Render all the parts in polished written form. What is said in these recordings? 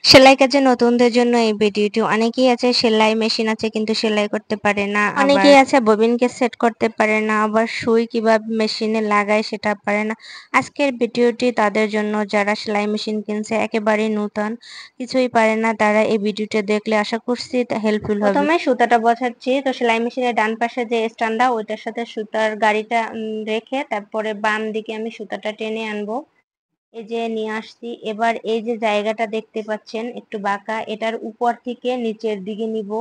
সেলাই কাজে নতুনদের জন্য এই ভিডিওটি। অনেকেই আছে সেলাই মেশিন আছে কিন্তু সেলাই করতে পারে না। অনেকেই আছে ববিনকে সেট করতে পারে না। আবার সুই কিভাবে মেশিনে লাগায় সেটা পারে না। আজকের ভিডিওটি তাদের জন্য যারা সেলাই মেশিন কিনছে একেবারেই নতুন, কিছুই পারে না। তারা এই ভিডিওটা দেখলে আশা করছি হেল্পফুল হবে। প্রথমে সুতাটা বসাচ্ছি। তো সেলাই মেশিনের ডান পাশে যে স্ট্যান্ডটা ওইটার সাথে সুতার গাড়িটা রেখে তারপরে বাম দিকে আমি সুতাটা টেনে আনবো। এই যে নিয়ে আসছি। এবার এই যে জায়গাটা দেখতে পাচ্ছেন একটু বাঁকা, এটার উপর থেকে নিচের দিকে নিব।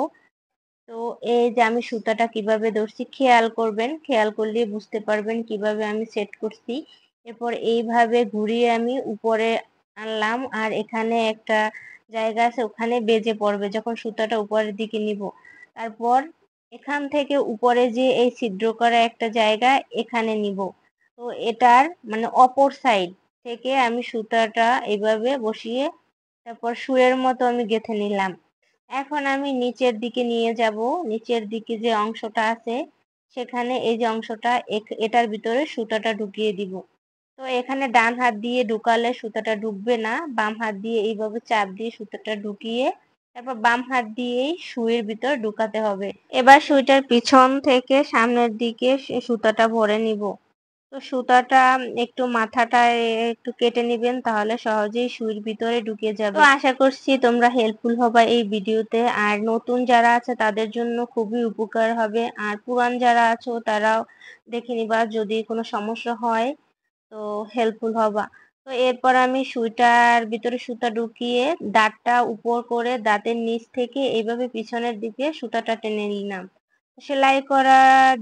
তো এই যে আমি সুতাটা কিভাবে ধরছি খেয়াল করবেন, খেয়াল করলে বুঝতে পারবেন কিভাবে আমি সেট করছি। এরপর এইভাবে ঘুরিয়ে আমি উপরে আনলাম, আর এখানে একটা জায়গা আছে ওখানে বেজে পড়বে যখন সুতাটা উপরের দিকে নিব। তারপর এখান থেকে উপরে যে এই ছিদ্র করা একটা জায়গা এখানে নিব। তো এটার মানে অপর সাইড থেকে আমি সুতাটা এইভাবে বসিয়ে তারপর সুইয়ের মতো আমি গেঁথে নিলাম। এখন আমি নিচের দিকে নিয়ে যাব। নিচের দিকে যে অংশটা আছে সেখানে এই যে অংশটা এটার ভিতরে সুতাটা ঢুকিয়ে দিব। তো এখানে ডান হাত দিয়ে ঢুকালে সুতাটা ঢুকবে না, বাম হাত দিয়ে এইভাবে চাপ দিয়ে সুতাটা ঢুকিয়ে তারপর বাম হাত দিয়েই সুইয়ের ভিতর ঢুকাতে হবে। এবার সুইটার পিছন থেকে সামনের দিকে সুতাটা ভরে নিব। তো সুতাটা একটু মাথাটা একটু কেটে নিবেন, তাহলে সহজেই সুইর ভিতরে ঢুকে যাবে। তো আশা করছি তোমরা হেল্পফুল হবে এই ভিডিওতে। আর নতুন যারা আছে তাদের জন্য খুবই উপকার হবে, আর পুরান যারা আছো তারাও দেখে নিবা, যদি কোনো সমস্যা হয় তো হেল্পফুল হবা। তো এরপর আমি সুইটার ভিতরে সুতা ঢুকিয়ে দাঁতটা উপর করে দাঁতের নিচ থেকে এইভাবে পিছনের দিকে সুতাটা টেনে নিলাম। সেলাই করা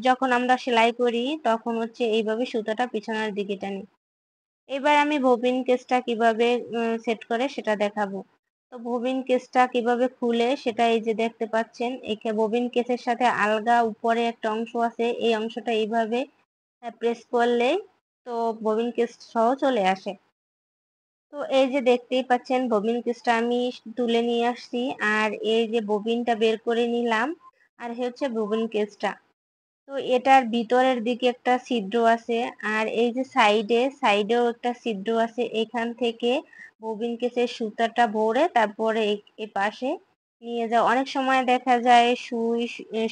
যখন আমরা সেলাই করি তখন হচ্ছে এইভাবে সুতাটা পিছনের দিকে টানি। এবার আমি ববিন কেসটা কিভাবে সেট করে সেটা দেখাবো। তো ববিন কেসটা কিভাবে খুলে সেটা এই যে দেখতে পাচ্ছেন, এখানে ববিন কেসের সাথে আলগা উপরে একটা অংশ আছে, এই অংশটা এইভাবে প্রেস করলেই তো ববিন কেস সহ চলে আসে। তো এই যে দেখতেই পাচ্ছেন ববিন কেসটা আমি তুলে নিয়ে আসছি, আর এই যে ববিনটা বের করে নিলাম, আর হচ্ছে ববিন কেসটা। তো এটার ভিতরের দিকে একটা ছিদ্র আছে, আর এই যে সাইডেও একটা ছিদ্র আছে। এখান থেকে ববিন কেসের সুতাটা ভরে তারপরে এই পাশে নিয়ে যাও। অনেক সময় দেখা যায়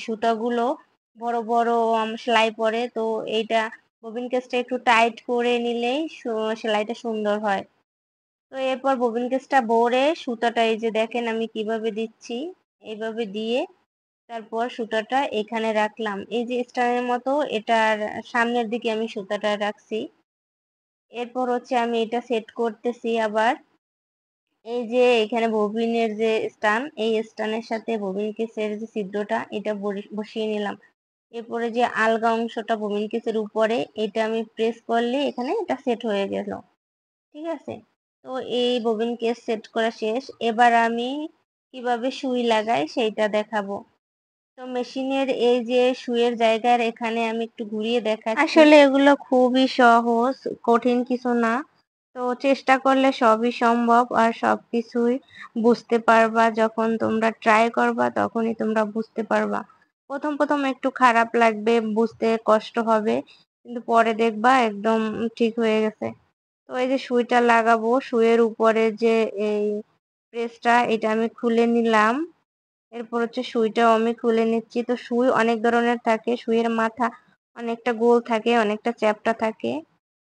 সুতাগুলো বড় বড় সেলাই পড়ে, তো এইটা ববিন কেসটা একটু টাইট করে নিলেই সেলাইটা সুন্দর হয়। তো এরপর ববিন কেসটা ভরে সুতাটা এই যে দেখেন আমি কিভাবে দিচ্ছি, এইভাবে দিয়ে তারপর সুতাটা এখানে রাখলাম। এই যে স্টারের মতো এটার সামনের দিকে আমি সুতাটা রাখছি। এরপর হচ্ছে আমি এটা সেট করতেছি আবার। এই যে এখানে ববিনের যে স্টান, এই স্টানের সাথে ববিন কেসের যে ছিদ্রটা এটা বসিয়ে নিলাম। এরপরে যে আলগা অংশটা ববিন কেসের উপরে এটা আমি প্রেস করলে এখানে এটা সেট হয়ে গেল। ঠিক আছে। তো এই ববিন কেস সেট করা শেষ। এবার আমি কিভাবে সুই লাগাই সেইটা দেখাবো। তো মেশিনের এই যে সুইয়ের জায়গার এখানে আমি একটু ঘুরিয়ে দেখাচ্ছি। আসলে এগুলো খুবই সহজ, কঠিন কিছু না। তো চেষ্টা করলে সবই সম্ভব, আর সবকিছুই বুঝতে পারবা। যখন তোমরা ট্রাই করবা তখনই তোমরা বুঝতে পারবা। প্রথম একটু খারাপ লাগবে, বুঝতে কষ্ট হবে, কিন্তু পরে দেখবা একদম ঠিক হয়ে গেছে। তো এই যে সুইটা লাগাবো, সুইয়ের উপরে যে এই প্রেসটা এটা আমি খুলে নিলাম। এরপর হচ্ছে সুইটাও আমি খুলে নিচ্ছি। তো সুই অনেক ধরনের থাকে, সুইয়ের মাথা অনেকটা গোল থাকে, অনেকটা চ্যাপ্টা থাকে।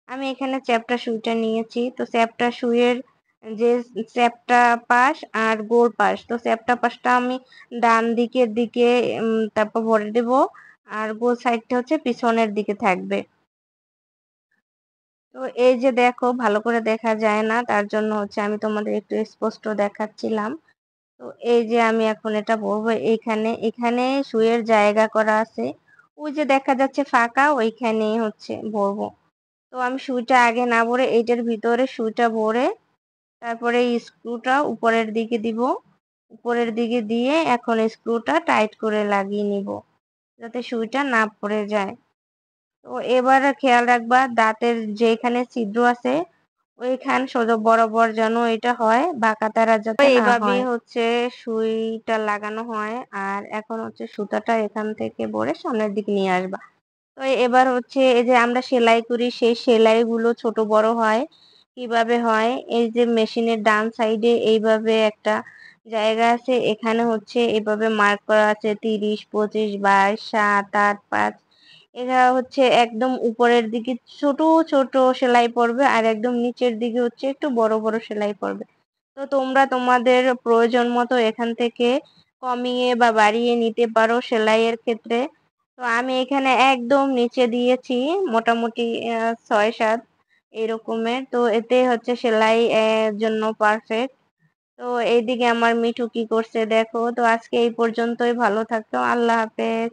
আমি এখানে চ্যাপ্টা সুইটা নিয়েছি। তো চ্যাপ্টা সুইয়ের যে চ্যাপ্টা পাশ আর গোল পাশ, তো চ্যাপ্টা পাশটা আমি ডান দিকের দিকে তারপর ভরে দেব, আর গোল সাইডটা হচ্ছে পিছনের দিকে থাকবে। তো এই যে দেখো ভালো করে দেখা যায় না, তার জন্য হচ্ছে আমি তোমাদের একটু স্পষ্ট দেখাচ্ছিলাম। তো এই যে আমি এখন এটা বলবো, এখানে সুইয়ের জায়গা করা আছে, ওই যে দেখা যাচ্ছে ফাঁকা, ওইখানেই হচ্ছে ভরবো। তো আমি সুইটা আগে না ভরে এইটার ভিতরে সুইটা ভরে তারপরে এই স্ক্রুটা উপরের দিকে দিব। উপরের দিকে দিয়ে এখন স্ক্রুটা টাইট করে লাগিয়ে নিব, যাতে সুইটা না পড়ে যায়। তো এবারে খেয়াল রাখবা দাঁতের যেখানে ছিদ্র আছে ওইখান সোজা বরাবর যেন এটা হয়, বাঁকা তারা যাতে না হয়। এইভাবেই হচ্ছে সুইটা লাগানো হয়। আর এখন হচ্ছে সুতাটা এখান থেকে ভরে সামনের দিকে নিয়ে আসবা। তো এবার হচ্ছে এই যে আমরা সেলাই করি সেই সেলাই গুলো ছোট বড় হয়, কিভাবে হয়। এই যে মেশিনের ডান সাইডে এইভাবে একটা জায়গা আছে, এখানে হচ্ছে এইভাবে মার্ক করা আছে 30, 25, 22, 7, 8, 5। এরা হচ্ছে একদম উপরের দিকে ছোট ছোট সেলাই পড়বে, আর একদম নিচের দিকে হচ্ছে একটু বড় বড় সেলাই পড়বে। তো তোমরা তোমাদের প্রয়োজন মতো এখান থেকে কমিয়ে বা বাড়িয়ে নিতে পারো সেলাইয়ের ক্ষেত্রে। তো আমি এখানে একদম নিচে দিয়েছি মোটামুটি 6-7 এরকমের। তো এতে হচ্ছে সেলাই জন্য পারফেক্ট। তো এইদিকে আমার মিঠু কি করছে দেখো। তো আজকে এই পর্যন্তই, ভালো থাকো, আল্লাহ হাফেজ।